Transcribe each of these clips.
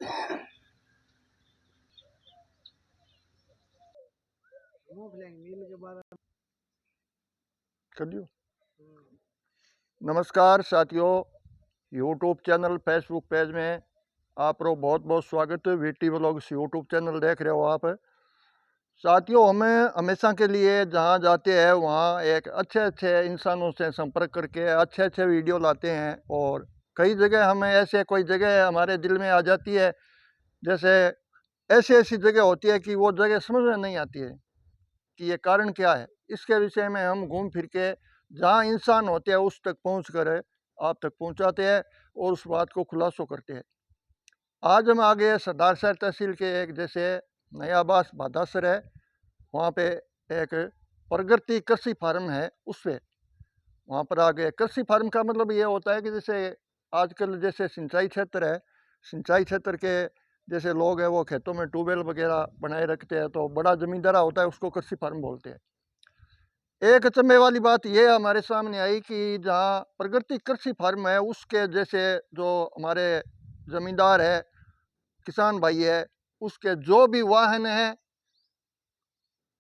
कर दियो। नमस्कार साथियों, यूट्यूब चैनल फेसबुक पेज में आप रो बहुत बहुत स्वागत है। वीटी व्लॉग्स यूट्यूब चैनल देख रहे हो आप। साथियों, हमें हमेशा के लिए जहाँ जाते हैं वहाँ एक अच्छे अच्छे इंसानों से संपर्क करके अच्छे अच्छे वीडियो लाते हैं। और कई जगह हमें ऐसे कोई जगह हमारे दिल में आ जाती है, जैसे ऐसी ऐसी जगह होती है कि वो जगह समझ में नहीं आती है कि ये कारण क्या है। इसके विषय में हम घूम फिर के जहाँ इंसान होते हैं उस तक पहुँच कर आप तक पहुँचाते हैं और उस बात को खुलासो करते हैं। आज हम आ गए सरदार शहर तहसील के एक जैसे नया आवास भादासर है, वहाँ पे एक प्रगति कृषि फार्म है। उससे वहाँ पर आ गए। कृषि फार्म का मतलब ये होता है कि जैसे आजकल जैसे सिंचाई क्षेत्र है, सिंचाई क्षेत्र के जैसे लोग हैं वो खेतों में ट्यूबवेल वगैरह बनाए रखते हैं, तो बड़ा जमींदारा होता है उसको कृषि फार्म बोलते हैं। एक अचंभे वाली बात ये हमारे सामने आई कि जहाँ प्रगति कृषि फार्म है उसके जैसे जो हमारे जमींदार है, किसान भाई है, उसके जो भी वाहन है,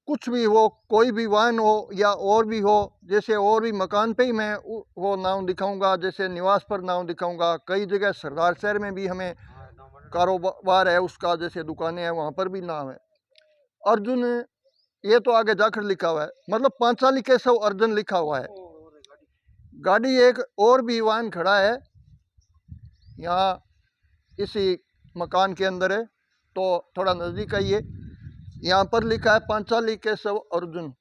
कुछ भी हो, कोई भी वाहन हो या और भी हो, जैसे और भी मकान पे ही मैं वो नाम दिखाऊंगा, जैसे निवास पर नाम दिखाऊंगा। कई जगह सरदार शहर में भी हमें कारोबार है उसका, जैसे दुकानें हैं वहाँ पर भी नाम है अर्जुन। ये तो आगे जाकर लिखा हुआ है, मतलब पांचाली केशव अर्जुन लिखा हुआ है। गाड़ी एक और भी वाहन खड़ा है यहाँ इसी मकान के अंदर है, तो थोड़ा नज़दीक आइए। यहाँ पर लिखा है पांचाली केशव अर्जुन।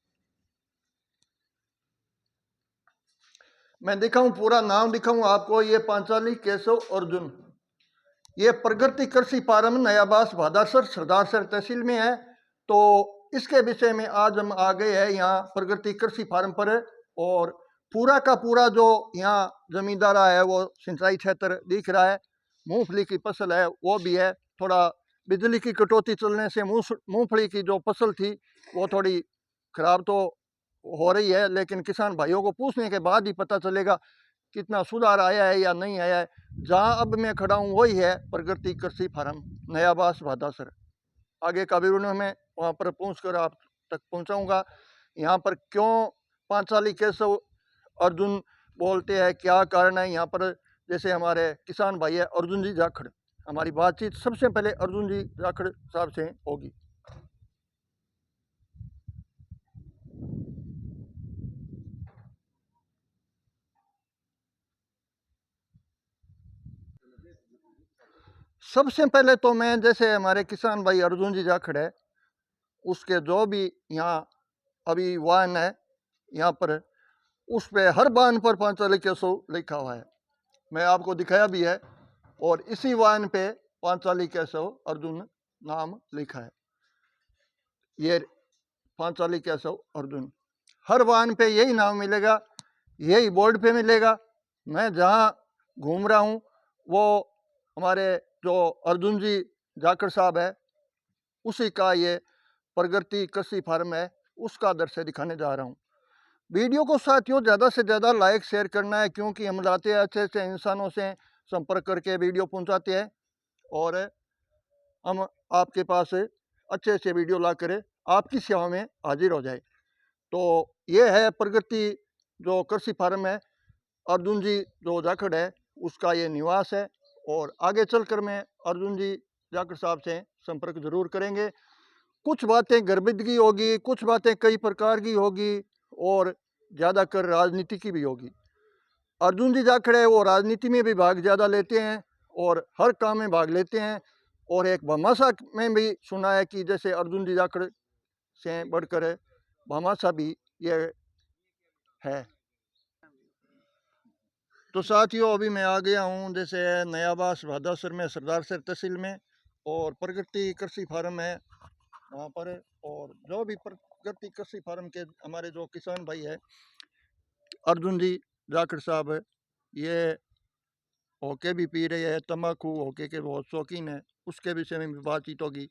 मैं दिखाऊं, पूरा नाम दिखाऊं आपको। ये पांचाली केशव अर्जुन, ये प्रगति कृषि फार्म नयाबास भादासर सरदारसर तहसील में है। तो इसके विषय में आज हम आ गए हैं यहाँ प्रगति कृषि फार्म पर। और पूरा का पूरा जो यहाँ जमींदारा है वो सिंचाई क्षेत्र दिख रहा है, मूंगफली की फसल है वो भी है। थोड़ा बिजली की कटौती चलने से मूंगफली की जो फसल थी वो थोड़ी खराब तो हो रही है, लेकिन किसान भाइयों को पूछने के बाद ही पता चलेगा कितना सुधार आया है या नहीं आया है। जहाँ अब मैं खड़ा हूँ वही है प्रगति कृषि फार्म नयाबास भादासर। आगे का विवरण में वहाँ पर पहुँच कर आप तक पहुँचाऊँगा। यहाँ पर क्यों पांचाली केशव अर्जुन बोलते हैं, क्या कारण है यहाँ पर। जैसे हमारे किसान भाई है अर्जुन जी जाखड़, हमारी बातचीत सबसे पहले अर्जुन जी जाखड़ साहब से होगी। सबसे पहले तो मैं जैसे हमारे किसान भाई अर्जुन जी जाखड़ है उसके जो भी यहाँ अभी वाहन है यहाँ पर, उस पे हर वाहन पर पांचाली केशव लिखा हुआ है। मैं आपको दिखाया भी है, और इसी वाहन पे पांचाली केशव अर्जुन नाम लिखा है। ये पांचाली केशव अर्जुन हर वाहन पे यही नाम मिलेगा, यही बोर्ड पे मिलेगा। मैं जहाँ घूम रहा हूँ वो हमारे जो अर्जुन जी जाखड़ साहब है उसी का ये प्रगति कृषि फार्म है, उसका दृश्य दिखाने जा रहा हूँ। वीडियो को साथियों ज़्यादा से ज़्यादा लाइक शेयर करना है, क्योंकि हम लाते हैं अच्छे अच्छे इंसानों से संपर्क करके वीडियो पहुंचाते हैं, और हम आपके पास अच्छे अच्छे वीडियो ला कर आपकी सेवा में हाजिर हो जाए। तो ये है प्रगति जो कृषि फार्म है, अर्जुन जी जो जाखड़ है उसका ये निवास है। और आगे चलकर मैं अर्जुन जी जाखड़ साहब से संपर्क जरूर करेंगे। कुछ बातें गर्भिदगी होगी, कुछ बातें कई प्रकार की होगी, और ज़्यादातर राजनीति की भी होगी। अर्जुन जी जाखड़ है वो राजनीति में भी भाग ज़्यादा लेते हैं और हर काम में भाग लेते हैं। और एक भामाशाह में भी सुना है कि जैसे अर्जुन जी जाखड़ से बढ़कर भामाशाह भी ये है। तो साथियों, अभी मैं आ गया हूँ जैसे नयाबास भादासर में सरदारसर तहसील में, और प्रगति कृषि फार्म है वहाँ पर। और जो भी प्रगति कृषि फार्म के हमारे जो किसान भाई है अर्जुन जी जाखड़ साहब है, ये होके भी पी रहे हैं, तम्बाकू होके के बहुत शौकीन है, उसके विषय में भी बातचीत होगी।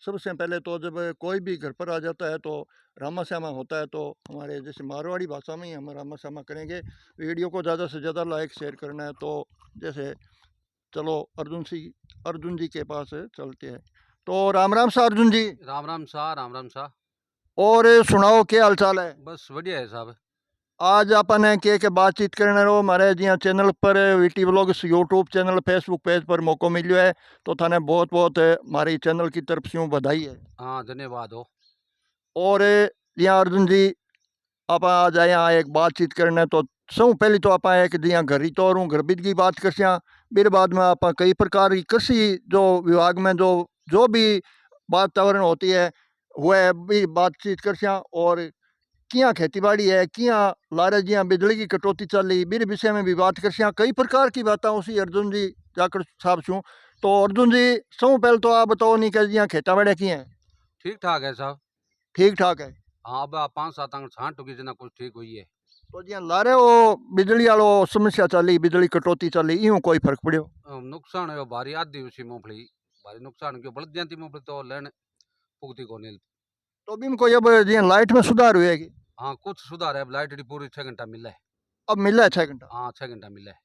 सबसे पहले तो जब कोई भी घर पर आ जाता है तो रामा श्यामा होता है, तो हमारे जैसे मारवाड़ी भाषा में ही हम रामा श्यामा करेंगे। वीडियो को ज़्यादा से ज़्यादा लाइक शेयर करना है। तो जैसे चलो अर्जुन जी के पास चलते हैं। तो राम राम सा अर्जुन जी। राम राम शाह, राम राम शाह। और सुनाओ क्या हाल चाल है? बस बढ़िया है साहब। आज अपन के बातचीत करने रो हमारे जिया चैनल पर VT vlogs YouTube channel Facebook page पर मौको मिलो है, तो थाने बहुत बहुत हमारी चैनल की तरफ से बधाई है। हाँ धन्यवाद हो। और जिया अर्जुन जी आप आज यहाँ एक बातचीत करने, तो सब पहले तो आप एक जिया घर तो और घर बीत की बात कर फिर बाद में आप कई प्रकार की कृषि जो विभाग में जो जो भी वातावरण होती है वह भी बातचीत कर और किया खेती बाड़ी है किया लारे जिया बिजली की कटौती चल रही मेरे विषय में भी बात कर कई प्रकार की बातें उसी अर्जुन जी जाकर साहब छूँ। तो अर्जुन जी सब पहले तो आप बताओ नहीं कि जिया खेता बाड़िया की हैं? ठीक ठाक है साहब। ठीक ठाक है। हाँ अब 5-7 अंग छांट होगी जना कुछ ठीक हुई है। तो जिया लारे वो बिजली वालो समस्या चली बिजली कटौती चली यूं कोई फर्क पड़ो? नुकसान है भारी आधी उसी मूंगफली भारी नुकसान क्यों बलद जाती मूंगफली तो लेन पुगती को नहीं। तो भी कोई अब जिया लाइट में सुधार हुए कि? हाँ कुछ सुधार है। अब लाइट पूरी 6 घंटा मिला है। अब मिला है 6 घंटा? हाँ 6 घंटा मिला है।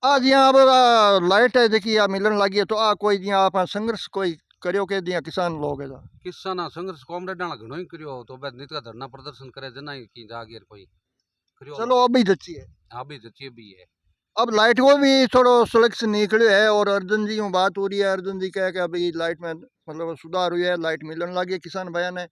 आज यहाँ अब लाइट है देखिए आ मिलन लगी है, तो कोई जिया आप संघर्ष कोई करियो के दिया किसान लोग है किसान संघर्ष कॉमरेड डाला घणो ही करियो तो बस नित का धरना प्रदर्शन करे जना ही की जागीर कोई करियो। चलो अभी जच्ची है। हाँ भी जच्ची भी है। अब लाइट को भी थोड़ो सिलेक्शन निकले है और अर्जुन जी बात हो रही है। अर्जुन जी कहे कि अभी लाइट में मतलब सुधार हुई है, लाइट मिलने लगी किसान भाई ने।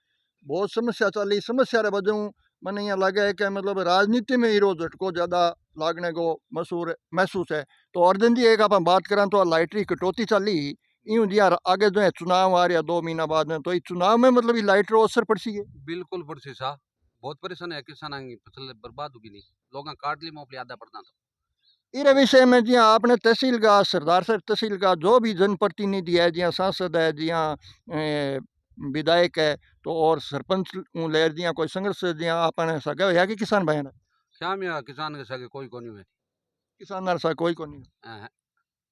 बहुत समस्या चल रही समस्या रे वजह मैंने यहाँ लगा है कि मतलब राजनीति में हीरो झटको ज़्यादा लागने को महसूस है। तो अर्जुन जी एक आप बात करें तो लाइट की कटौती चल रही यूँ जी यार आगे जो है चुनाव आ रहा 2 महीना बाद में, तो इस चुनाव में मतलब ये लाइट रो असर पड़ सी है? बिल्कुल पड़सी साहब। बहुत परेशान है किसान की फसल बर्बाद होगी नहीं लोग काट ली मोपली आधा पड़ता तो। इस विषय में जी आपने तहसील का सरदार साहब तहसील का जो भी जनप्रतिनिधि है जी सांसद है जी विधायक है तो और सरपंच लेर जी कोई संघर्ष जी आपने सके है कि किसान भाई ने? क्या में किसान के सके कोई कोनी है। किसान सा कोई को नहीं?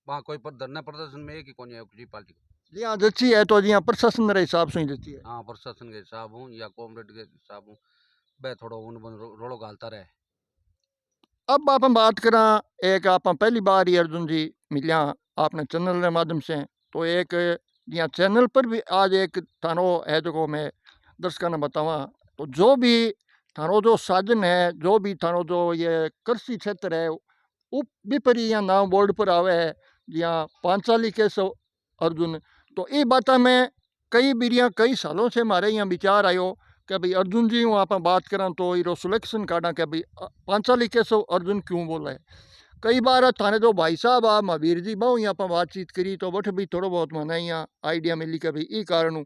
वहाँ कोई पर धरना प्रदर्शन में एक ही कोनी है किसी पार्टी को। जी हाँ जच्ची है तो जी प्रशासन रे हिसाब से ही जच्ची है। हाँ प्रशासन के हिसाब हूँ या कॉमरेड के हिसाब हूँ वह थोड़ा उन बन रोड़ो घालता रहे। अब आप बात करा एक आप पहली बार ही अर्जुन जी मिलिया आपने चैनल के माध्यम से, तो एक यहाँ चैनल पर भी आज एक थानो है जो मैं दर्शकों ने बतावा। तो जो भी थानो जो साधन है जो भी थानो जो ये कृषि क्षेत्र है उप विपरी यहाँ नाम बोर्ड पर आवे है यहाँ पांचाली केशव अर्जुन। तो ये बात में कई बीरिया कई सालों से हमारे यहाँ विचार आयो कि भाई अर्जुन जी हूँ आप बात करें तो ये सिलेक्शन काटा कि भाई पांचाली केशव अर्जुन क्यों बोला है। कई बार थाने जो भाई साहब आ महावीर जी बहु यहाँ पर बातचीत करी तो बठ भी थोड़ा बहुत मना यहाँ आइडिया मिली कि भाई ये कारण हूँ।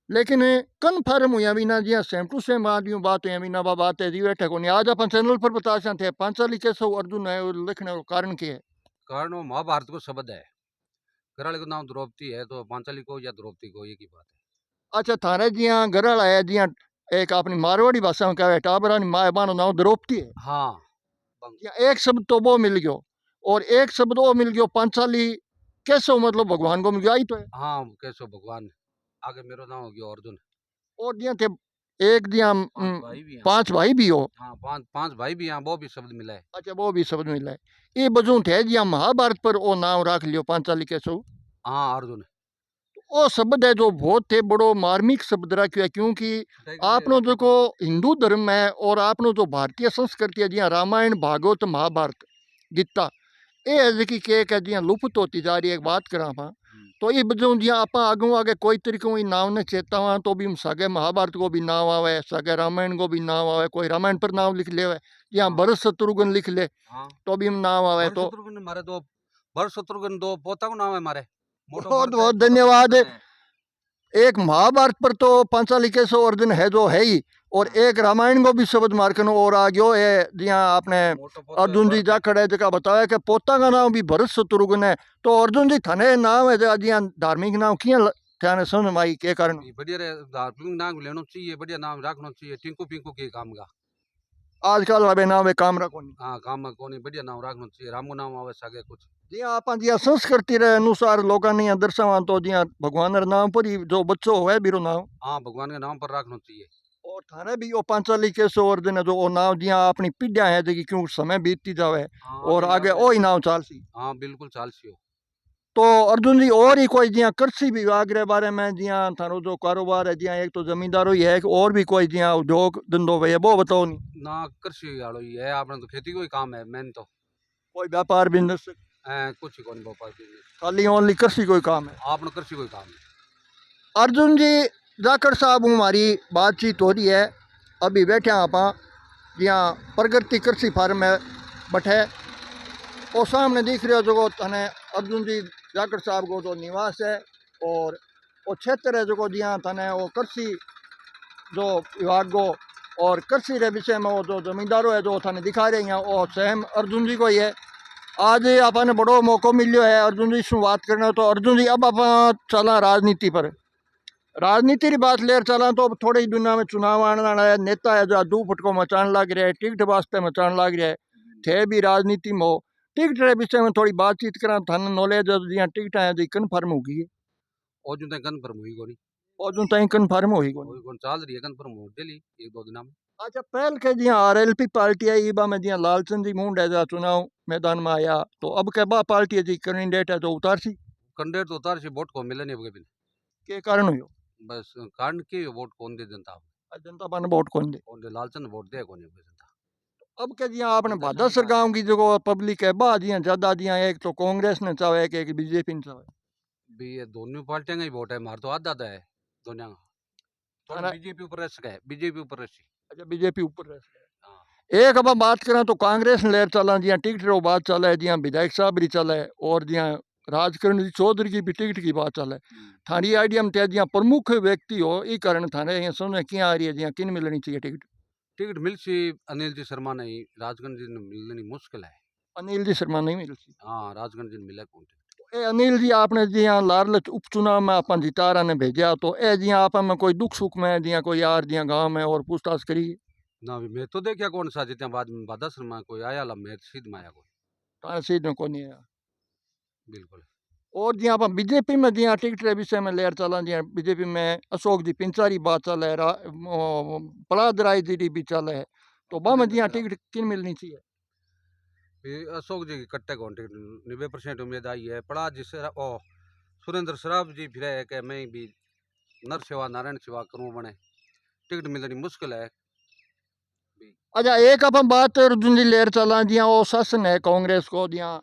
लेकिन कन्फर्म हुआ भी ना जी सेम टू सेम बात यूँ बात हुई ना बात है जी बैठे को नहीं। आज अपन चैनल पर बता सकते हैं पांचाली केशव अर्जुन है लिखने का कारण क्या है? कारण वो महाभारत को शब्द है। घराले को नाम द्रौपदी है तो पांचाली को या द्रौपदी को एक ही बात है। अच्छा थारे जी घर वाला है जी एक अपनी मारवाड़ी भाषा में कहे टाबरा माए बानो नाम द्रौपदी है। हाँ एक शब्द तो वो मिल गयो और एक शब्द वो मिल गयो पांचाली कैसे मतलब भगवान को मिल गया आई तो है। हाँ कैसो भगवान आगे मेरो नाम हो गया अर्जुन। और दिया थे एक दिया भाई भी हैं। 5 भाई भी हो। हाँ पांच भाई भी हैं वो भी शब्द मिला है। अच्छा वो भी शब्द मिला है। ये बजू थे जी महाभारत पर वो नाम रख लियो पांचाली कैसो। हाँ अर्जुन वो शब्द है जो बहुत थे बड़ो मार्मिक शब्द रखियो है क्योंकि आपनो जो को हिंदू धर्म है और आपनो जो भारतीय संस्कृति है जी रामायण भागवत महाभारत गीता ये है जी के जी लुप्त होती जा रही है। एक बात करा वहाँ तो ये बजू जी आप आगे आगे कोई तरीके ही नाम ने चेता हुआ तो भी सगे महाभारत को भी नाम आवे सगे रामायण को भी नाम आवे कोई रामायण पर नाम लिख ले या भरत शत्रुघ्न लिख ले तो भी नाम आवे। तो मारे दो भरत शत्रुघ्न दो पोता को नाम है मारे। बहुत बहुत धन्यवाद। एक महाभारत पर तो पांचाली केशव अर्जुन है जो है ही और एक रामायण को भी शब्द मार्कन और आ गयो है जिया आपने अर्जुन जी जाखड़ है जगह बताया कि पोता का नाम भी भरत शत्रुघ्न है। तो अर्जुन जी थाने नाम है जिया धार्मिक नाम किया ध्यान समझ में आई के कारण? बढ़िया धार्मिक नाम लेना चाहिए बढ़िया नाम रखना चाहिए टिंकू पिंकू के काम का आजकल अबे नाम है काम रखो नहीं। हाँ काम में कोनी बढ़िया नाम रखना चाहिए रामू नाम आवे सगे कुछ जी आप जी संस्कृति रे अनुसार लोगों ने दर्शावा तो जी भगवान रे नाम पर ही जो बच्चो है बीरो नाम हाँ भगवान के नाम पर रखना चाहिए। और थाने भी वो पांचाली केशव अर्जुन है जो वो नाम जिया अपनी पीढ़िया है जी क्यों समय बीतती जावे और आगे वो ही नाम चाल सी। हाँ बिल्कुल चाल सी हो। तो अर्जुन जी और ही कोई जियां कृषि विभाग रे बारे में जियां थारो जो कारोबार है जियां एक तो जमींदारो ही है कि और भी कोई जियां उद्योग धंधो भैया वो बताओ नहीं ना कृषि वालो ही है आपने तो खेती को ही काम है मेन तो कोई व्यापार बिजनेस कुछ ही कौन भोपाल बिजनेस खाली ओनली कृषि कोई काम है आपने कृषि को ही काम है अर्जुन जी जाखड़ साहब हमारी बातचीत हो रही है अभी बैठे आप जियां प्रगति कृषि फार्म में बैठे और सामने दिख रहे हो जो तने अर्जुन जी जाखड़ साहब को जो निवास है और वो क्षेत्र है जो जियां तने वो कृषि जो विभाग को और कृषि रे विषय में वो जो जमींदारों है जो थाने दिखा रहे हैं वो सेम अर्जुन जी को ही है आज आपने बड़ो मौको मिलो है अर्जुन जी से बात करना तो अर्जुन जी अब आप चला राजनीति पर राजनीति की बात लेर चला तो थोड़ी ही दुनिया में चुनाव आने वाला है नेता है जो दू फटको मचान लग रहा है टिकट वास्ते मचान लग रहा है थे भी राजनीति में हो टिकट के विषय में थोड़ी बातचीत करा थाने नॉलेज जियां टिकट है जी कन्फर्म होगी है और जो तक कन्फर्म हुई कोनी और जो तई कन्फर्म होगी कौन कोई कौन चाल रही है कन्फर्म हो डेली एक दो दिन में अच्छा पहल के जियां आरएलपी पार्टी आई इबा में जियां लालचंद जी मुंड है जो चुनाव मैदान में आया तो अब के बा पार्टी है जी कैंडिडेट है जो उतार सी कैंडिडेट तो उतार से वोट को मिले नहीं अब के कारण हुई बस कारण की वोट कौन दे जनता जनता पाने वोट कौन दे कौन दे लालचंद वोट दे कौन जनता अब के जियां आपने भादासर गांव की जो पब्लिक है बा जियां ज्यादा जियां एक तो कांग्रेस ने चाहे एक बीजेपी ने चाहे भी ये दोनों पार्टियां का ही वोट है मार तो आधा आधा है दोनों का थोड़ा बीजेपी ऊपर रह सका है बीजेपी ऊपर रह अच्छा बीजेपी ऊपर रह हाँ एक अब हम बात करें तो कांग्रेस ने लेर चला जियां टिकट रो बात चला है जियां विधायक साहब री चला है और जियां राजकरण जी चौधरी की भी टिकट की बात चला है थारी आइडिया में जियां प्रमुख व्यक्ति हो ई कारण थाने यहाँ समझ क्या आ रही है जियां किन मिलनी चाहिए टिकट टिकट मिल सी अनिल जी शर्मा नहीं राजगंज जी ने मिलनी मुश्किल है अनिल जी शर्मा नहीं मिल सी हाँ राजगंज जी ने मिला कौन ए अनिल जी आपने जियां लारलच उपचुनाव में अपन जितारा ने भेजा तो ए जियां आप में कोई दुख सुख में जियां कोई यार जियां गांव में और पूछताछ करी ना भी मैं तो देखा कौन सा जितना बाद में बादा शर्मा कोई आया ला मैं सीध में आया कोई तार सीध में कोई नहीं आया बिल्कुल और जियां आप बीजेपी में जियां टिकट के विषय में लेर चला जियां बीजेपी में अशोक जी पिंचारी बात चल है प्रहलाद राय जी भी चल है तो बा में जियां टिकट किन मिलनी चाहिए अशोक जी की कट्टे कौन टिकट 90% उम्मीद आई है पड़ा जिस ओ सुरेंद्र शराब जी फिर है कि मैं भी नर सेवा नारायण सेवा करूँ बने टिकट मिलनी मुश्किल है अच्छा एक अपन बात अर्जुन जी लेर चला जियां वो शासन है कांग्रेस को जियां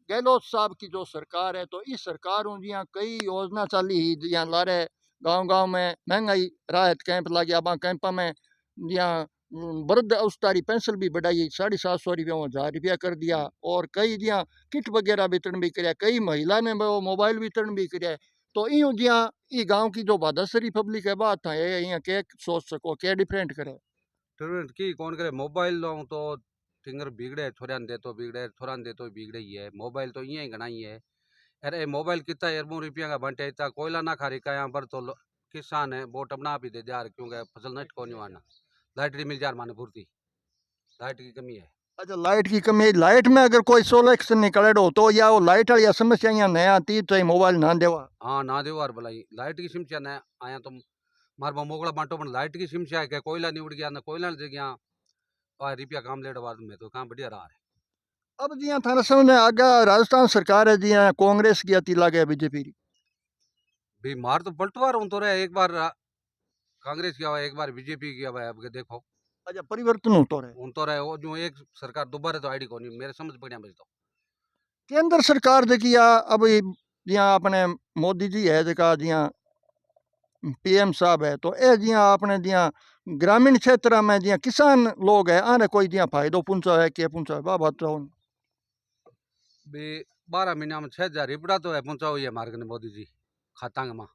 गहलोत साहब की जो सरकार है तो इस सरकार हूँ जियां कई योजना चली ही जियां लारे गांव गांव में महंगाई राहत कैंप लग गया कैंपा में जियां वृद्ध अवस्थारी पेंशन भी बढ़ाई 750 रुपया 1000 रुपया कर दिया और कई जियां किट वगैरह वितरण भी कराया कई महिला ने वो मोबाइल वितरण भी कराया तो यूँ जियां ई गांव की जो बादसरी पब्लिक है बात है यहाँ के सोच सको क्या डिफरेंट करे ट्रीटमेंट की कौन करे मोबाइल लो तो फिंगर बिगड़े छोरा दे तो बिगड़े छोरा दे तो बिगड़े ही है मोबाइल तो इं घना ही है अरे मोबाइल कितना अरबों रुपया का बंटे इतना कोयला ना खा रिका यहाँ पर तो किसान है वोट अपना भी दे जा क्योंकि फसल नष्ट को नहीं आना लाइट मिल जा माने पूर्ति लाइट की कमी है अच्छा लाइट की कमी लाइट में अगर कोई सोलेक्शन निकले तो या वो लाइट वाली समस्या यहाँ नया आती तो मोबाइल ना देवा हाँ ना दे और भलाई लाइट की समस्या न आया तो मार मोकला बांटो पर लाइट की समस्या है क्या कोयला नहीं उड़ गया ना कोयला जगह और रुपया काम लेट बाद में तो काम बढ़िया रहा है अब जियां थाने समझ आगे राजस्थान सरकार है जियां कांग्रेस की अति लागे बीजेपी की भी मार तो पलटवार हूँ तो रहे एक बार कांग्रेस की हवा एक बार बीजेपी की हवा है अब देखो अच्छा परिवर्तन हो तो रहे हूँ तो रहे वो जो एक सरकार दोबारा तो आईडी को नहीं मेरे समझ बढ़िया बजता केंद्र सरकार देखी अब जियां अपने मोदी जी है जका जियां पीएम साहब है तो ए जियां अपने जियां ग्रामीण क्षेत्र में जियां किसान लोग है आने कोई जियां फायदो पहुंचा है क्या पहुंचा है बा बात भी 12 महीना में 6000 रिपड़ा तो है पहुंचा हुई है मार्ग ने मोदी जी खातांग में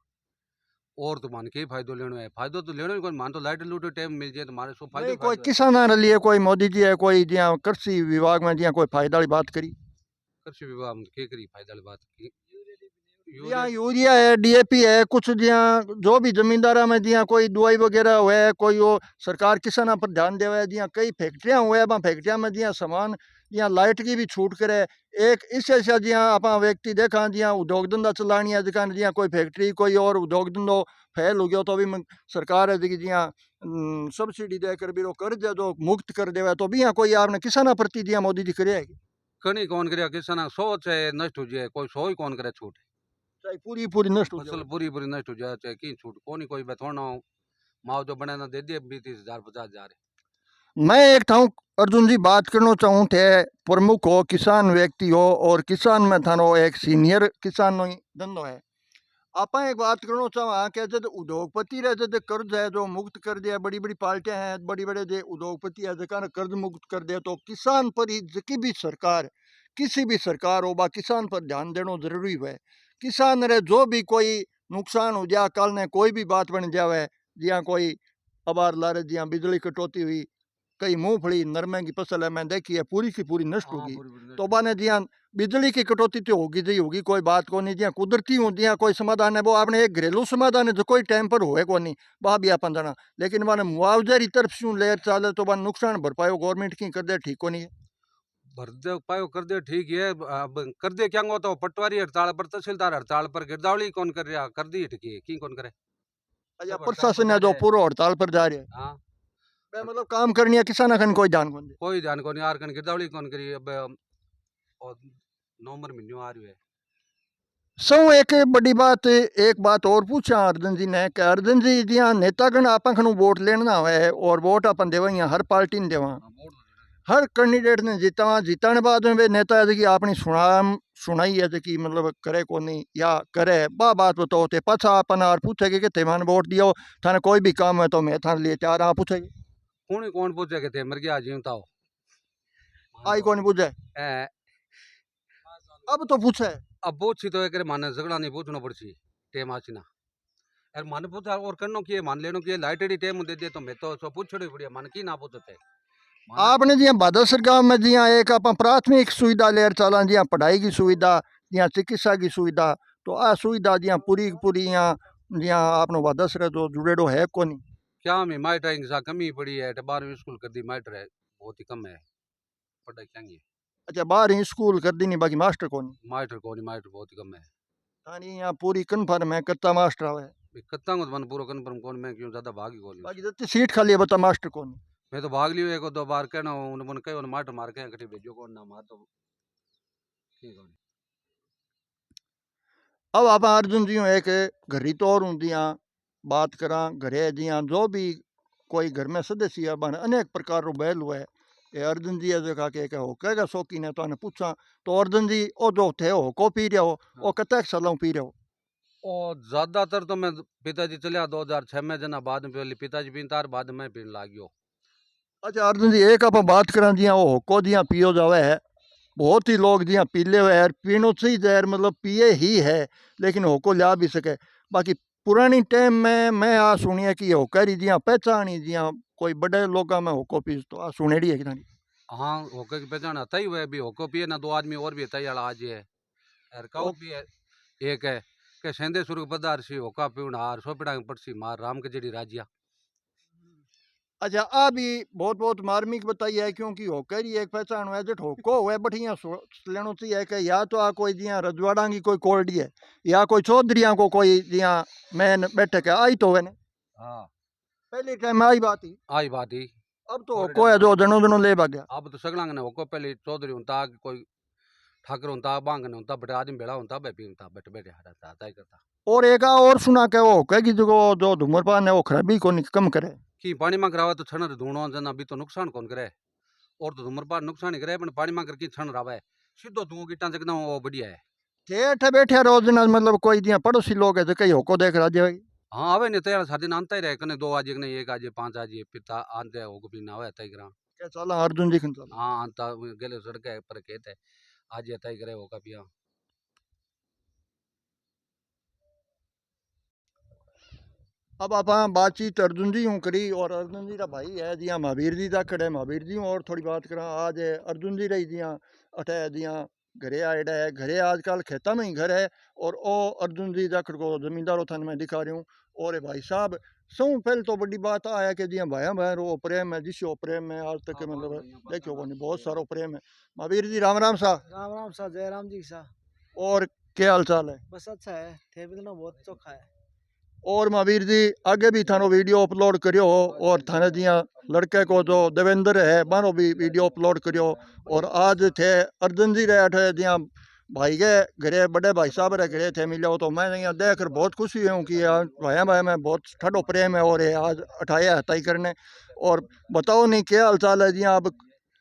और तो मान के फायदो लेना है फायदो तो लेना ही कोई मान तो लाइट लूट टाइम मिल जाए तो मारे सो फायदो कोई किसान लिए कोई मोदी जी है कोई जियां कृषि विभाग में जियां कोई फायदा वाली बात करी कृषि विभाग में के करी फायदा वाली बात की जियां यूरिया है डीएपी है कुछ जियां जो भी जमींदारा में जियां कोई दवाई वगैरह हुए कोई वो सरकार किसाना पर ध्यान देवे जियां कई फैक्ट्रियां हुए फैक्ट्रिया में जियां सामान जियां लाइट की भी छूट करे एक इससे ऐसा जियां आप व्यक्ति देखा जियां उद्योग धंधा चलानी है जगह जियां कोई फैक्ट्री कोई और उद्योग धंधो फैल हो गया तो भी सरकार है जी जियां सब्सिडी देकर भी कर्ज जो मुक्त कर देवे तो भी यहाँ कोई आपने किसाना प्रति जियां मोदी जी करे कणी कौन करे किसान सोच है नष्ट हो जाए कोई सो ही कौन करे छूट चाहे पूरी पूरी नष्ट हो फसल जाए। पूरी पूरी नष्ट हो जाए चाहे की छूट कोनी कोई बथोड़ा माव जो बने ना दे दिए 20,000 50,000 मैं एक ठाऊं अर्जुन जी बात करना चाहूँ थे, प्रमुख हो किसान व्यक्ति हो और किसान में थानो एक सीनियर किसान नो ही धंधो है। आप एक बात करना चाहवा कि जब उद्योगपति रे जब कर्ज है जो मुक्त कर दिया, बड़ी बड़ी पार्टियां हैं, बड़ी बड़े जो उद्योगपति है जका कर्ज मुक्त कर दिया, तो किसान पर ही जकी भी सरकार किसी भी सरकार हो बा किसान पर ध्यान देना जरूरी है। किसान रे जो भी कोई नुकसान हो जाए, कल ने कोई भी बात बन जावे, जिया कोई अबार लारे जिया बिजली कटौती हुई, कई मूंगफली नरमे की फसल है मैं देखी है पूरी की पूरी नष्ट हाँ होगी। पूरी पूरी नष्ट तो हो बाने जिया बिजली की कटौती तो होगी जी होगी, कोई बात को नहीं, जिया कुदरती हो जिया कोई समाधान है वो आपने एक घरेलू समाधान है जो कोई टाइम पर होए को नहीं वह भी अपन जाना, लेकिन माने मुआवजे की तरफ से लेर चाले तो बाने नुकसान भरपाई गवर्नमेंट की कर दे ठीक को नहीं है। भर दे पायो कर दे ठीक है अब कर दे क्या तो पटवारी हड़ताल पर तहसीलदार हड़ताल पर गिरदावली कौन कर रहा कर दी ठीक है की कौन करे अच्छा सब हड़ताल पर प्रशासन जा है जो रहे हैं पूरा हड़ताल पर जा रहे हैं, हाँ मतलब काम करनी है किसान अखन कोई ध्यान कौन दे। कोई ध्यान को नहीं आर कन गिरदावली कौन करी अब और नवंबर महीने आ रही है सो एक बड़ी बात, एक बात और पूछा अर्जन जी ने कि अर्जन जी जिया नेतागण आपन खनु वोट लेना है और वोट अपन देवा हर पार्टी ने देवा, हाँ, वोट तो हर कैंडिडेट ने जीता जीतने बाद में वे नेता है जी आपनी सुनाई है जी मतलब करे को नहीं या करे बा बात बताओ ते पाछा अपन आर पूछेगे कि ते मान वोट दियो थाने कोई भी काम है तो मैं थाने लिए तैयार हाँ पूछेगी। कौन पूछे के थे मर गया जीवता हो आई कौन पूछे, ए, अब तो पूछे। अब पूछी तो एक माने झगड़ा नहीं पूछना पड़सी टेम आची ना यार मन पूछा और करनो की मान लेनो की लाइट डी टेम दे दे तो मैं तो सो पूछड़ी बढ़िया मन की ना पूछते माने आपने जिया बादसर गांव में जिया एक आप प्राथमिक सुविधा लेर चला जिया पढ़ाई की सुविधा, जिया चिकित्सा की सुविधा, तो आ सुविधा जिया पूरी की पूरी यहाँ जिया आपनो बादसर जो जुड़ेडो है को नहीं। क्या में माइटर की सा कमी पड़ी है 12वीं स्कूल कर दी माइटर है बहुत ही कम है पढ़ाई क्या है अच्छा बाहर ही स्कूल कर दी नहीं बाकी मास्टर को नहीं, माइटर को नहीं माइटर बहुत ही कम है यानी यहाँ पूरी कन्फर्म है कच्चा मास्टर आवे, कत्ता को मन पूरा कन्फर्म कौन मैं क्यों ज्यादा भागी गोली बाकी जितनी सीट खाली है बता मास्टर को नहीं। मैं तो भाग लियो एक दो बार कहना उन मन कहे उन माइटर मार के कटी भेजो कौन ना मार तो ठीक है अब आप अर्जुन जी एक घरी तौर हूँ जिया बात करा घरे जिया जो भी कोई घर में सदस्य है बन अनेक प्रकार रो बैल हुआ है, ये अर्जुन जी जो कहा के हो कहेगा शौकीन है तो ने पूछा तो अर्जुन जी ओ जो थे हो को पी रहे हो ओ कतक सालों पी रहे हो। और ज्यादातर तो मैं पिताजी चलिया 2006 में जना बाद में पहले पिताजी पीता और बाद में पीने लाग गयो अच्छा अर्जुन जी एक आप बात करा जिया वो को जिया पियो जावे है, बहुत ही लोग जिया पी ले हुए यार पीनो सही जहर मतलब पिए ही है लेकिन होको ला भी सके, बाकी पुरानी टाइम में मैं आ सुनिए कि होकर जिया पहचानी जिया कोई बड़े लोग में होको पीस तो आ सुनेड़ी है कि नहीं। हाँ होके की पहचान आता ही हुआ भी होको पिए ना दो आदमी और भी तई वाला आज है और ओ, काउ भी है एक है के सेंदे सुरु पदार सी होका पीउन हार सोपड़ा में पड़सी मार राम के जेडी राजिया अच्छा आ भी बहुत बहुत मार्मिक बताई है क्योंकि होकर ही एक पहचान हुआ जट होको हुआ बट यहाँ लेनो चाहिए कि या तो आ कोई जिया रजवाड़ा की कोई कोल्डी है या कोई चौधरिया को कोई जिया मैन बैठक है आई तो है ने हाँ पहले टाइम में आई बात ही, आई बात ही अब तो और होको है जो जनो जनो ले भाग्या। अब तो सगलांग ने होको पहले चौधरी होता कोई ठाकर होता बांग ने होता बटे आदमी बेड़ा होता बे पीता बटे बैठे हटा तय करता और एक और सुना के वो कहेगी जो जो धूम्रपान है वो खराबी को नहीं कम करे। कि पानी में करावा तो छण धूणो जना अभी तो नुकसान कौन करे और तो धूम्रपान नुकसान ही करे पर पानी में करके छण रावे सीधो धुओं गिट्टा जगना वो बढ़िया है ठेठ बैठे रोज ना मतलब कोई दिया पड़ोसी लोग है जो कहीं होको देख रहा जाए। हाँ आवे नहीं तैयार साथ दिन आनता ही रहे कने 2 आज कने 1 आज 5 आज पिता आनते हो को भी ना आवे तय करा क्या चला अर्जुन जी खन चला। हाँ आनता गेले सड़क पर कहते आज ये तय करे हो का पिया अब आप बातचीत अर्जुन जी हूँ करी और अर्जुन जी का भाई है जिया महावीर जी तक खड़े महावीर जी हूँ और थोड़ी बात करा आज अर्जुन जी रही जिया अठे जिया घरे आएड़ा है घरे आजकल खेता में ही घर है और ओ अर्जुन जी जाकर को जमींदारों थान में दिखा रही हूँ और भाई साहब सौ पहले तो बड़ी बात आया कि जिया भाया भाई वो प्रेम है जिसो प्रेम है आज तक मतलब देखो को नहीं बहुत सारो प्रेम है। महावीर जी राम राम सा। राम राम सा जय राम जी सा। और क्या हाल चाल है। बस अच्छा है थे भी तो बहुत चोखा है। और महावीर जी आगे भी थानो वीडियो अपलोड करियो हो और थाने जिया लड़के को जो देवेंद्र है बानो भी वीडियो अपलोड करियो। और आज थे अर्जुन जी रहे थे जिया भाई के घरे बड़े भाई साहब रे घरे थे मिलो तो मैं यहाँ देख कर बहुत खुशी हूँ कि यार भाई भाई में बहुत ठंडो प्रेम है और ये आज उठाया हताई करने। और बताओ नहीं क्या हाल चाल है जिया अब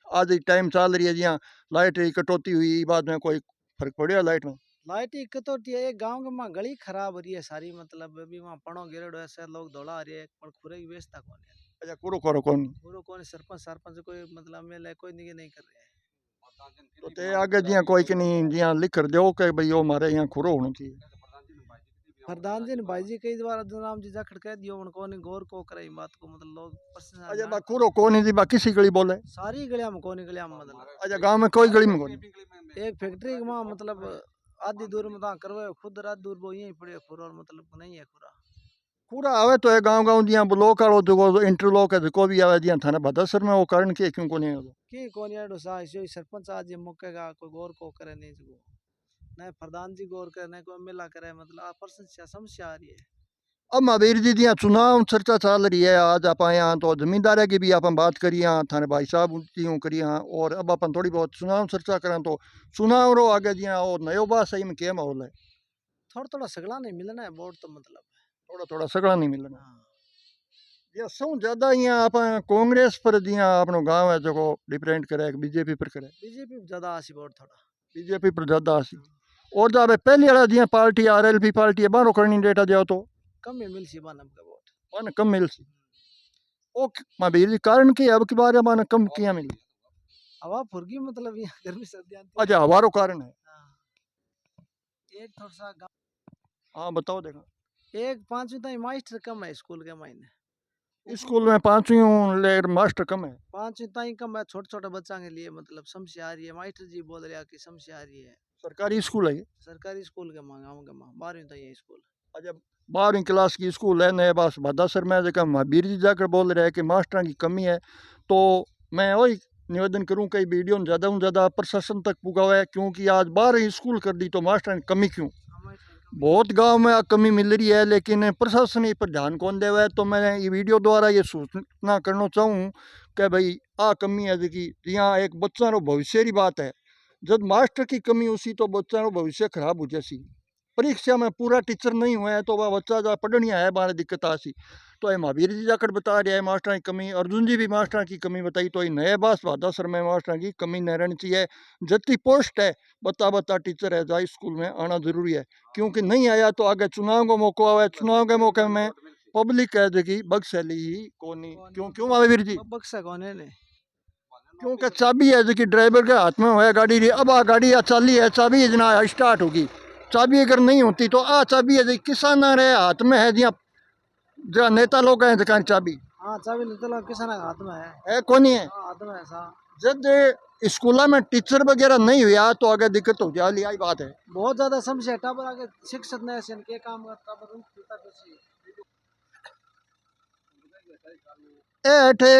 आज टाइम चल रही है जिया लाइट की कटौती हुई बाद में कोई फर्क पड़ेगा लाइट में? लाइट की कटौती है एक गांव के मां गली खराब हो रही है सारी मतलब अभी वहां पड़ो गिरड़ो ऐसे लोग दौड़ा आ रही है पर खुरे की व्यवस्था कौन है अच्छा कूड़ो करो कौन पूरो कौन सरपंच सरपंच कोई मतलब मेले कोई नहीं कर रहे हैं। तो ते आगे जिया कोई कि नहीं जिया लिख कर दो कि भाई वो हमारे यहाँ खुरो होना चाहिए। प्रधान जी ने भाई जी कई बार अर्जुन राम जी जाखड़ कह दियो उनको नहीं गौर को करे इस बात को मतलब लोग अच्छा बा खुरो कौन है जी बा किसी गली बोले? सारी गलियां में कौन गलियां में मतलब अच्छा गांव में कोई गली में कौन? एक फैक्ट्री के वहां मतलब आधी दूर में ता करवे खुद रात दूर वो यहीं पड़े खुरा और मतलब नहीं है खुरा पूरा आवे तो है गांव गांव जिया ब्लॉक वालो जो इंटरलॉक है जो भी आवे जिया थाने बदसर में वो कारण के क्यों कोनी है की कौन यार सा इसे सरपंच आज ये मौके का कोई गौर को करे नहीं सको नहीं प्रधान जी गौर करे नहीं कोई मिला करे मतलब आप पर्सन समस्या आ रही है। अब महावीर जी जिया चुनाव चर्चा चल रही है आज आप यहाँ तो जमींदार की भी आप बात करिए हाँ थाने भाई साहब की यूँ करिए हाँ और अब अपन थोड़ी बहुत चुनाव चर्चा करें तो चुनाव रो आगे जिया और नयो बात सही में क्या माहौल है? थोड़ा थोड़ा सगला नहीं मिलना है वोट तो मतलब थोड़ा थोड़ा सगड़ा नहीं मिलना हाँ या सौ ज्यादा यहाँ आप कांग्रेस पर जिया अपनो गांव है जो डिपेंड करे बीजेपी पर करे? बीजेपी ज्यादा आसी वोट थोड़ा बीजेपी पर ज्यादा आसी और जब पहली वाला जिया पार्टी आरएलपी पार्टी है बारो करनी डेटा जाओ तो कम में मिल सी बानम का वोट मान कम मिल सी ओ महावीर जी कारण की अब की बार मान कम किया मिली? हवा फुर्गी मतलब यहाँ गर्मी सर्दी आती अच्छा हवारो कारण है। हाँ। एक थोड़ा सा हाँ बताओ देखा एक 5वीं ताई मास्टर कम है स्कूल के मायने स्कूल में 5वीं ले मास्टर कम है। 5वीं ताई कम है छोटे छोटे बच्चा के लिए मतलब समस्या आ रही है मास्टर जी बोल रहे हैं कि समस्या आ रही है सरकारी स्कूल है ये? सरकारी स्कूल के माँ गाँव के माँ 12वीं ताई है स्कूल अच्छा 12वीं क्लास की स्कूल है नए बस बदासर में जो महावीर जी जाकर बोल रहे हैं कि मास्टर की कमी है तो मैं वही निवेदन करूं कि वीडियो ज़्यादा से ज़्यादा प्रशासन तक पुगावे क्योंकि आज 12वीं स्कूल कर दी तो मास्टर की कमी क्यों? बहुत गांव में कमी मिल रही है लेकिन प्रशासन इस पर ध्यान कौन दे है तो मैं ये वीडियो द्वारा ये सूचना करना चाहूँ कि भाई आ कमी है जी यहाँ एक बच्चा रो भविष्य की बात है जब मास्टर की कमी उसी तो बच्चा रो भविष्य खराब हो जासी परीक्षा में पूरा टीचर नहीं हुआ है तो वह बच्चा जा पढ़निया है बारे दिक्कत आसी तो ये महावीर जी जाकर बता रहे हैं मास्टर की कमी अर्जुन जी भी मास्टर की कमी बताई तो ये नए बास भादासर में मास्टर की कमी नहीं रहनी चाहिए जति पोस्ट है बता बता टीचर है जा स्कूल में आना जरूरी है क्योंकि नहीं आया तो आगे चुनाव का मौका आवे चुनाव के मौके में पब्लिक है जो बक्सली ही कोनी क्यों क्यों महावीर जी बक्सा कौन है ने क्योंकि चाबी है जो ड्राइवर के हाथ में है गाड़ी री अब आ गाड़ी चाली है चाबी जना स्टार्ट होगी चाबी अगर नहीं होती तो आ चाबी है किसान रहे हाथ में है जो नेता लोग हैं दुकान चाबी हाँ चाबी निकल किसान के हाथ में है कोनी है हाँ हाथ में है सा जब स्कूल में टीचर वगैरह नहीं हुआ तो आगे दिक्कत हो जाए यही बात है बहुत ज्यादा समस्या टाबर आगे शिक्षक ने ऐसे के काम करता पर पिता किसी ए अठे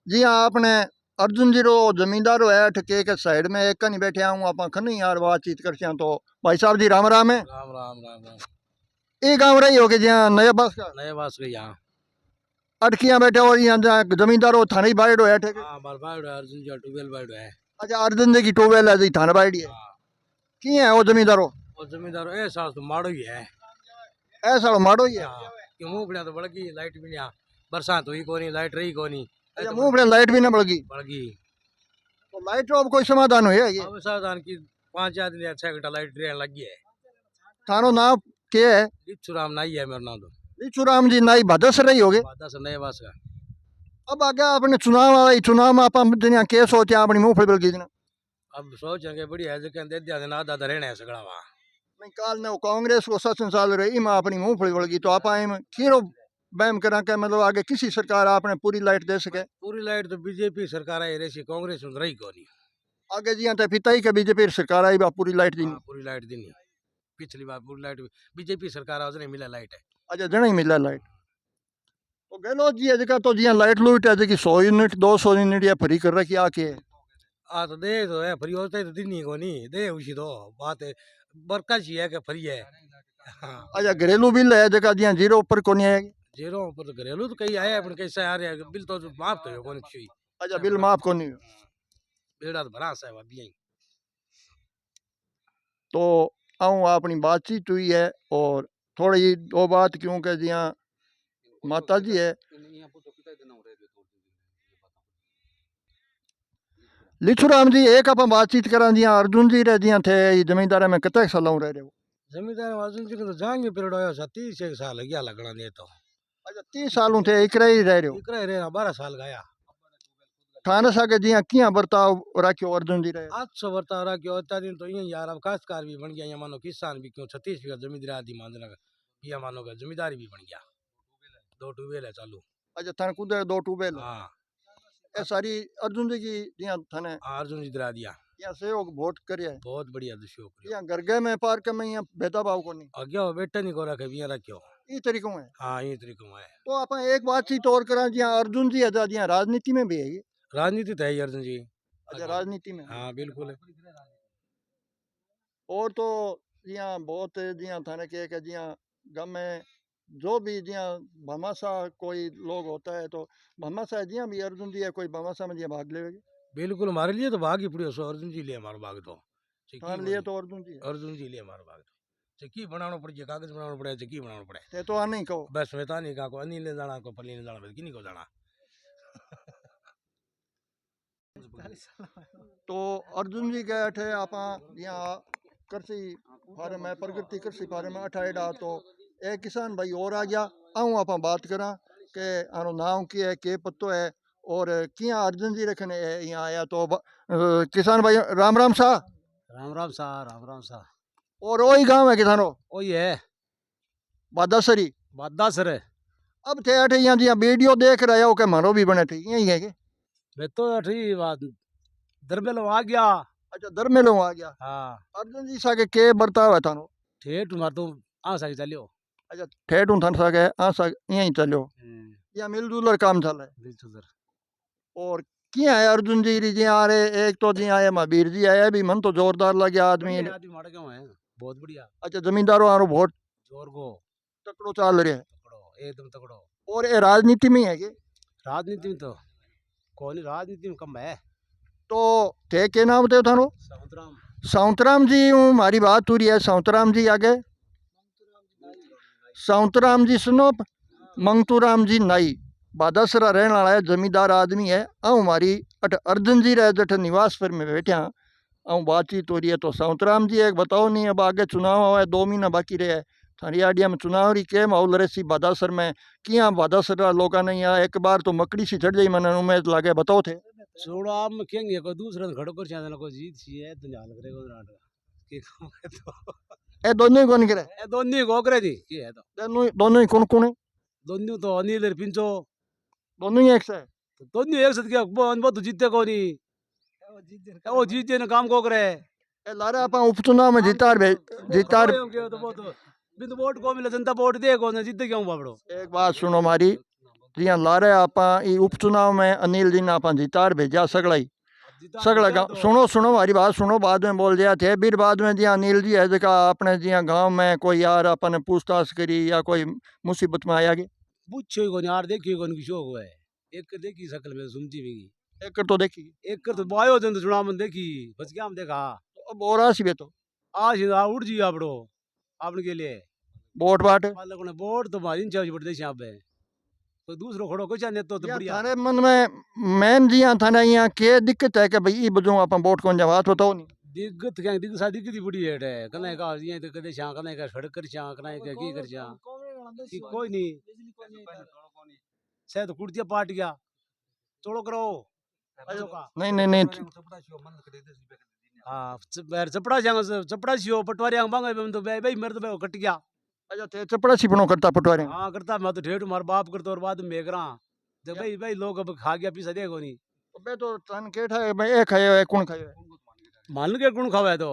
जी हाँ आपने अर्जुन जी रो जमींदार है अठ के साइड में एक नहीं बैठे हूँ आप खनी यार बातचीत कर तो भाई साहब जी राम राम है। राम राम राम राम ये गाँव रही हो कि जहाँ नया बस का नए बास के यहाँ अटकियाँ बैठे और यहाँ जहाँ जमींदार हो थाने बाइड है ठेके हाँ बरबाड़ है अर्जुन जी ट्यूबवेल बाड़ है अच्छा अर्जुन जी की टोवेल है जी थाने बाइड है हाँ की है वो जमींदार हो और जमींदार ए साल तो माड़ो ही है ऐसा माड़ो ही है। हाँ क्यों मुंह बढ़िया तो बड़की लाइट भी नहीं बरसात हुई कोनी लाइट रही कोनी अच्छा मुँह पर लाइट भी ना बढ़गी बड़गी तो लाइट रो अब कोई समाधान हो ये अब सावधान की 5 दिन या 6 घंटा लाइट रहने लगी है थानो नाम के है? लिच्छू राम नाई है मेरा नाम तो लीचू राम जी नाई भादस रही होगे। 10 नए बास का अब आगे अपने चुनाव आई चुनाव में आप दुनिया के सोचे अपनी मुंह पर की अब सोचेंगे बढ़िया है जो दे दिया दिन आधा रहना है सगड़ा वहाँ नहीं काल ने वो कांग्रेस को 7 साल रही मैं अपनी मुंह पर की तो आप खीरो बैम करा के मतलब आगे किसी सरकार आपने पूरी लाइट दे सके पूरी लाइट तो बीजेपी सरकार आई रही कांग्रेस में रही कोनी आगे जी तो पिता ही के बीजेपी सरकार आई बा पूरी लाइट दी हाँ, पूरी लाइट दी पिछली बार पूरी लाइट बीजेपी सरकार आज नहीं मिला लाइट है अच्छा जना ही मिला लाइट तो गहलोत जी है तो जी लाइट लूट है जी 100 यूनिट 200 यूनिट या फ्री कर रखी आके आ तो दे तो है फ्री होता है तो दिन ही को नहीं दे उसी तो बात है बरका जी है कि फ्री है हाँ अच्छा घरेलू बिल है जका जियां जीरो ऊपर कोनी आएगी। जीरो पर तो घरेलू तो कई आया अपन कैसे आ रहे बिल तो माफ तो कौन छुई अच्छा बिल माफ कोनी हुयो। बेड़ा तो भरा साहब अभी ही तो आऊँ अपनी बातचीत हुई है और थोड़ी दो बात क्योंकि जियां माता जी है लिछुराम जी एक आप बातचीत करा जियां अर्जुन जी रे जियां थे जमींदार में कतक सालों रह रहे हो। जमींदार अर्जुन जी को तो जाएंगे पीरियड आया 30 साल गया लगना नहीं तो 30 सालों थे इकरा ही रह रहे हो। इकरा रहे 12 साल गया थाने सागे जियां किया बर्ताव रखियो अर्जुन जी रे। 800 बर्ताव रहा क्यों इतना दिन तो ये यार अब काश्तकार भी बन गया या मानो किसान भी क्यों 36 बीघा जमींदार आदि मान लगा या मानो का जमींदारी भी बन गया 2 ट्यूबवेल है चालू अच्छा थाने कुदे 2 ट्यूबवेल है। हाँ ए सारी अर्जुन जी की जियां थाने अर्जुन जी दरा दिया या सहयोग वोट करिया है। बहुत बढ़िया दुष्योग करियो या गरगे में पार्क में या भेदभाव कोनी आगे वो बेटा नहीं को रखे बिया रखियो ई तरीकों है। हाँ ये तरीकों है तो आप एक बातचीत और करा जियां अर्जुन जी है जियां राजनीति में भी है ये। राजनीति तो है ही अर्जुन जी अच्छा राजनीति में हाँ बिल्कुल और तो जियां बहुत जियां थाने के जियां गम में जो भी जियां भमासा कोई लोग होता है तो भमासा जियां भी अर्जुन जी है कोई भमासा में जियां भाग लेगा बिल्कुल हमारे लिए तो भाग ही पड़ियो सो अर्जुन जी लिए हमारा भाग तो थाने लिए तो अर्जुन जी है। अर्जुन जी लिए हमारा भाग तो चिक्की बनाना पड़े कागज बनाना पड़े चिक्की बनाना पड़े ते तो आ नहीं कहो बस वेता नहीं कहा को अनिल ने जाना को पल्ली ने जाना बस किन्हीं को जाना तो अर्जुन जी के अठे आप यहाँ कृषि फार्म है प्रगति कृषि फार्म में अठाईडा तो एक किसान भाई और आ गया आऊँ आप बात करा के आनो नाम की है के पत्तो है और किया अर्जुन जी रखने यहाँ आया तो किसान भाई राम राम सा राम सा और वही गांव है किसानो ओ ये बादासरी बादा सर अब थे अठे यहाँ जिया वीडियो देख रहे हो के मारो भी बने थे यही है के। मैं तो ठीक बात दरबेलो आ गया अच्छा धर्मेलो आ गया हाँ अर्जुन जी सा के बर्ताव है थानो। ठेठ मार तो आ सके चलियो अच्छा ठेठ थान सके आ सा यही चलो या मिलजुल काम चल है बिल्कुल और किया है अर्जुन जी री जी आ रहे एक तो जी आए महावीर जी आया भी मन तो जोरदार लगे आदमी। आदमी मार क्यों है बहुत बढ़िया अच्छा जमींदारों आरो बहुत जोर को तकड़ो चाल रहे है तकड़ो एकदम तकड़ो और ये राजनीति में है कि राजनीति में तो कौन राजनीति में कम है तो थे के नाम थे थानो समुद्राम साउंतराम जी हूँ मारी बात हो रही है साउंतराम जी आगे साउंतराम जी सुनो मंगतूराम जी नाई बादासरा रहने वाला है जमींदार आदमी है आऊँ मारी अट अर्जुन जी रह जट निवास पर में बैठा आऊँ बातचीत हो रही है तो साउंतराम जी एक बताओ नहीं अब आगे चुनाव हुआ है 2 महीना बाकी रहे है थारी आडिया में चुनाव रही के माहौल रही बादासर में किया बादासर लोग ने यहाँ एक बार तो मकड़ी सी चढ़ जाई मैंने उम्मीद लागे बताओ थे छोड़ो आप में कहेंगे कोई दूसरा खड़ो कर चाहे कोई जीत सी है तो हाल करेगा नाटक के काम है तो ए दोनों ही कौन करे ए दोन्नी गोकरे दी की है तो दोनों ही कौन कौन है दोन्नी तो अनिल पिंचो दोनों ही एक से तो दोन्नी एक साथ क्या वो तो जीते को नहीं वो जीते ने काम को करे ए लारे आप उपचुनाव में जीतार जीतार तो वो तो बिंदु वोट को मिले जनता वोट दे को जीते क्यों बाबड़ो एक बात सुनो मारी जिया लारे आप उपचुनाव में अनिल जी ने आप जीतार भेजा सगड़ा ही सगड़ा गाँव सुनो सुनो हमारी बात सुनो बाद में बोल दिया थे फिर बाद में जिया अनिल जी है जगह अपने जिया गांव में कोई यार अपन पूछताछ करी या कोई मुसीबत में आया गया पूछो को यार देखियो को की शौक हुआ है एक देखी शकल में सुमती भी एक तो देखी एक तो बायो जन चुनाव में देखी बस क्या हम देखा तो अब और आसी बे तो आज उड़ जी आपड़ो आपने के लिए वोट बाट पालक ने वोट तो मारी चाहिए बट देश आप तो दूसरो खड़ो को चाहे तो बढ़िया थारे मन में मैन जिया थाने यहाँ के दिक्कत है कि भाई ई बजो आप वोट कौन जवाब बताओ नहीं दिग्गत क्या दिग्गत सा दिग्गत ही बड़ी है कने का ये तो कदे छा कने का सड़क कर छा कने का की कर छा कि कोई नहीं शायद कुर्तिया पाट गया चोड़ो करो नहीं नहीं नहीं हाँ चपड़ा छियो पटवारी मांगे तो भाई मेरे तो कट गया अच्छा ते चपड़ा छिपनो करता पटवारी हाँ करता मैं तो ठेठ मार बाप करता और बाद में मेघरा जब भाई भाई लोग अब खा गया पीसा देखो नहीं बे तो तन के ठा मैं एक खायो है कौन खायो है मान के कौन खावा है तो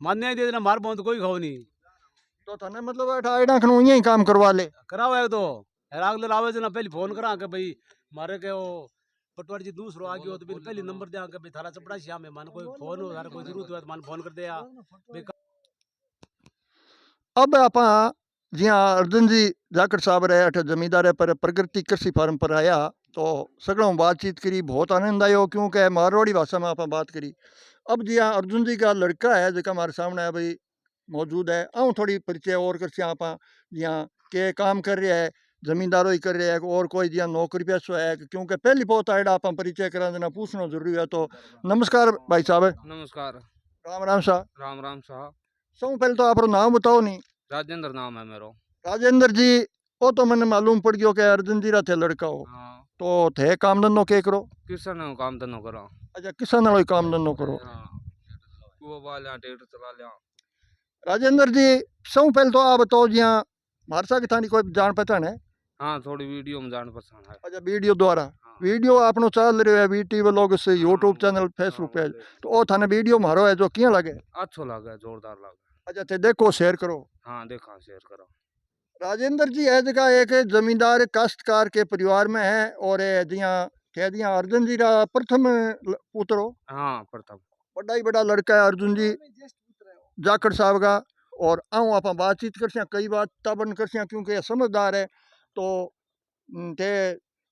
मान्य दे देना मार पाऊँ तो कोई खाओ नहीं तो तने मतलब अठा आइडा खनु यही काम करवा ले कराओ है तो अगले लावे जना पहले फोन करा के भाई मारे के वो पटवारी जी दूसरो आ गयो तो फिर पहले नंबर दे के भाई थारा चपड़ा श्याम है मान कोई फोन हो थारा कोई जरूरत हो तो मान फोन कर दे या अब आप जियां अर्जुन जी जाखड़ साहब रहे अठ जमींदार पर प्रगति कृषि फार्म पर आया तो सगड़ों बातचीत करी, बहुत आनंद आयो क्योंकि मारवाड़ी भाषा में आप बात करी। अब जियां अर्जुन जी का लड़का है जो हमारे सामने है भाई मौजूद है, आऊँ थोड़ी परिचय और कर आप जियां के काम कर रहा है, जमींदारो ही कर रहा है और कोई जियां नौकरी पेशो है, क्योंकि पहली बहुत आइडा आप परिचय करा देना पूछना जरूरी है। तो नमस्कार भाई साहब। नमस्कार। राम राम शाह। राम राम शाह। सब पहले तो आप नाम बताओ नहीं। राजेंद्र नाम है मेरो। राजेंद्र जी, वो तो मैंने मालूम पड़ गयो कि अर्जुन जी रा थे लड़का हो, हाँ, तो थे काम धंधो के करो? किसान है, काम धंधो करा। अच्छा, किसान वालों काम धंधो करो। हाँ, कुआ वाला ट्रैक्टर चला लिया। राजेंद्र जी, सब पहले तो आप बताओ जिया मारसा की थानी कोई जान पहचान है? हाँ, थोड़ी वीडियो में जान पहचान है। अच्छा, वीडियो द्वारा। हाँ, वीडियो आपनो चल रहे है वीटी व्लॉग से, यूट्यूब चैनल, हाँ, फेसबुक पेज, बोले। तो ओ थाने वीडियो मारो है जो किया लगे? अच्छो लगे, जोरदार लगे। अच्छा, ते देखो शेयर करो। हाँ, देखा शेयर करो। राजेंद्र जी है जगह एक जमींदार काश्तकार के परिवार में है और जिया कह दिया अर्जुन जी रा प्रथम पुत्र हो। हाँ, प्रथम। बड़ा ही बड़ा लड़का है अर्जुन जी जाखड़ साहब का। और आऊँ आप बातचीत कर कई बात तबन कर क्योंकि ये समझदार है। तो ते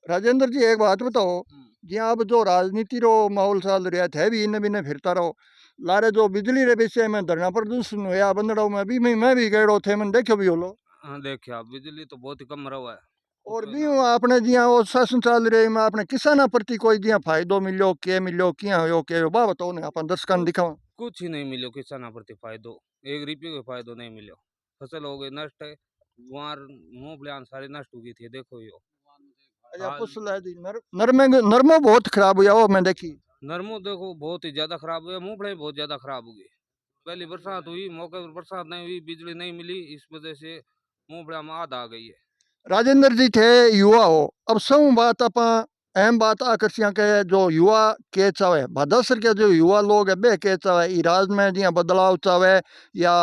राजेंद्र जी एक बात बताओ, जिया अब जो राजनीति रो माहौल चल रहा है भी इन्हें बिन्ने फिरता रहो, लारे जो बिजली रे विषय में धरना प्रदर्शन होया बंदड़ों में भी मैं भी गए थे, मैंने देखो भी होलो। हाँ, देखिए बिजली तो बहुत ही कम रहा है। और भी हूँ आपने जिया वो शासन चल रहे में आपने किसाना प्रति कोई जिया फायदो मिलो के मिलो किया हो के बा बताओ ने अपन दर्शकन दिखाओ। कुछ ही नहीं मिलो किसान प्रति फायदो, 1 रुपये का फायदो नहीं मिलो। फसल हो गई नष्ट है, गुआर मूंगफलियां सारी नष्ट हो गई थी, देखो यो। अच्छा, हाल- पुछ ले जी नरमो बहुत खराब हुआ वो मैं देखी। नरमो देखो बहुत ही ज्यादा खराब हुआ, मूंगफली बहुत ज्यादा खराब हो गई। पहली बरसात हुई, मौके पर बरसात नहीं हुई, बिजली नहीं मिली, इस वजह से मूंगफलियां में आध आ गई है। राजेंद्र जी थे युवा हो, अब सब बात आप अहम बात आकर्षियां के जो युवा के चाहे भादासर के जो युवा लोग है बे के चाहे ई राज में जिया बदलाव चाहे या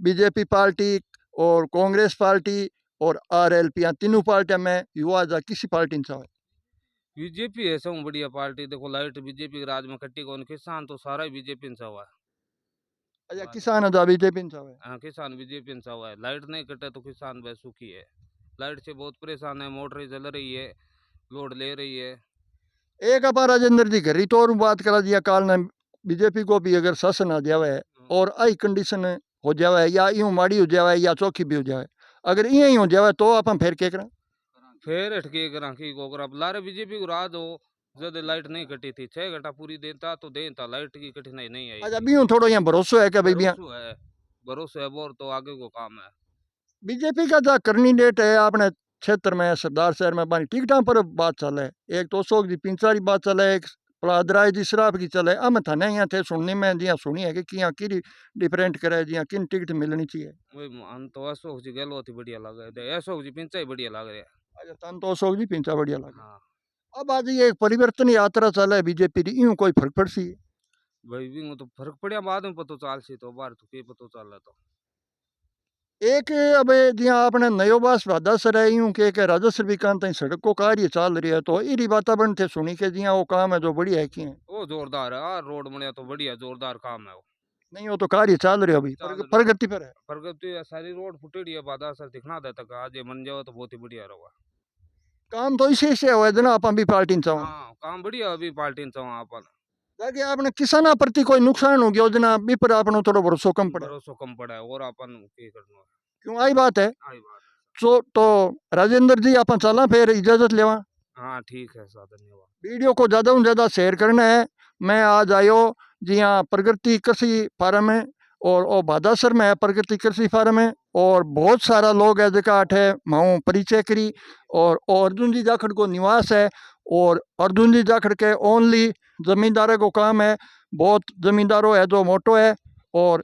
बीजेपी पार्टी और कांग्रेस पार्टी और आरएलपी तीनों पार्टियां में युवा जा किसी पार्टी ने चाहे? बीजेपी है सब बढ़िया पार्टी, देखो लाइट बीजेपी के राज में कट्टी कौन, किसान तो सारा ही बीजेपी ने हुआ है। अच्छा, किसान जा बीजेपी ने चाहे? हाँ, किसान बीजेपी ने हुआ है, लाइट नहीं कटे तो किसान बस सुखी है। लाइट से बहुत परेशान है, मोटर जल रही है, लोड ले रही है। एक अपा राजेंद्र जी घरी तो और बात करा दिया काल ने बीजेपी को भी अगर शासन आ जावे और आई कंडीशन हो जावे या यूं माड़ी हो जावे या चौकी भी हो जावे, अगर इं ही हो जावे तो अपन फिर के करा? फिर अटके करा की को करा, लारे बीजेपी को राज हो, जब लाइट नहीं कटी थी 6 घंटा पूरी देता तो देता, लाइट की कठिनाई नहीं आई। अच्छा, भी थोड़ा यहाँ भरोसा है कि भाई बिया भरोसा है बोर तो आगे को काम है। बीजेपी का जो करनी डेट है अपने क्षेत्र में सरदार शहर में पानी टिकटा पर बात चले, एक तो अशोक जी पिंचारी बात चले, एक पलादराय जी शराब की चले। अब थाने यहाँ थे सुनने में जिया सुनी है कि यहाँ की डिफरेंट करे जिया किन टिकट मिलनी चाहिए। वही हम तो अशोक जी गहलोत ही बढ़िया लगे, अशोक जी पिंचा ही बढ़िया लग रहा है। अच्छा, तन तो अशोक जी पिंचा बढ़िया लगे। हाँ अब आज ये एक परिवर्तन यात्रा चले बीजेपी की, यूं कोई फर्क पड़सी? भाई भी वो तो फर्क पड़ा बाद में पता चल सी, तो बाहर तो के पता चल रहा तो एक अब जिया आपने नयो बास वादा सर है यूं के राजस्व विकांत सड़क को कार्य चल रही है, तो इरी वातावरण थे सुनी के जिया वो काम है जो बढ़िया है कि वो जोरदार है। रोड बने तो बढ़िया जोरदार काम है वो। नहीं? वो तो कार्य चल रही है अभी, चल रही है। प्रगति पर है। प्रगति है, सारी रोड फुटेड़ी है, बाधा सर दिखना दे तक आज ये मन जाओ तो बहुत ही बढ़िया रहा। काम तो इसी से हुआ है ना अपन भी पार्टी चाहो। हाँ, काम बढ़िया अभी पार्टी ने अपन ताकि आपने किसाना प्रति कोई नुकसान हो गया जना भी पर आपने थोड़ा भरोसा कम पड़ा, भरोसा कम पड़ा है और अपन के करना है। क्यों आई बात है। आई बात है। तो राजेंद्र जी अपन चला फिर इजाजत लेवा। हाँ ठीक है सर, धन्यवाद। वीडियो को ज़्यादा से ज़्यादा शेयर करना है। मैं आज आयो जी हाँ प्रगति कृषि फार्म है और भादासर में है प्रगति कृषि फार्म है और बहुत सारा लोग है जगह अठे माऊ परिचय करी और अर्जुन जी जाखड़ को निवास है और अर्जुन जी जाखड़ के ओनली जमींदार को काम है, बहुत जमींदारों है जो मोटो है और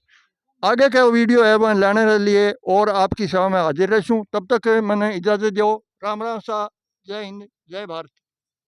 आगे का वीडियो है वह लाने के लिए और आपकी सेवा में हाजिर रहूँ। तब तक मैंने इजाज़त दो। राम राम सा, जय हिंद, जय भारत।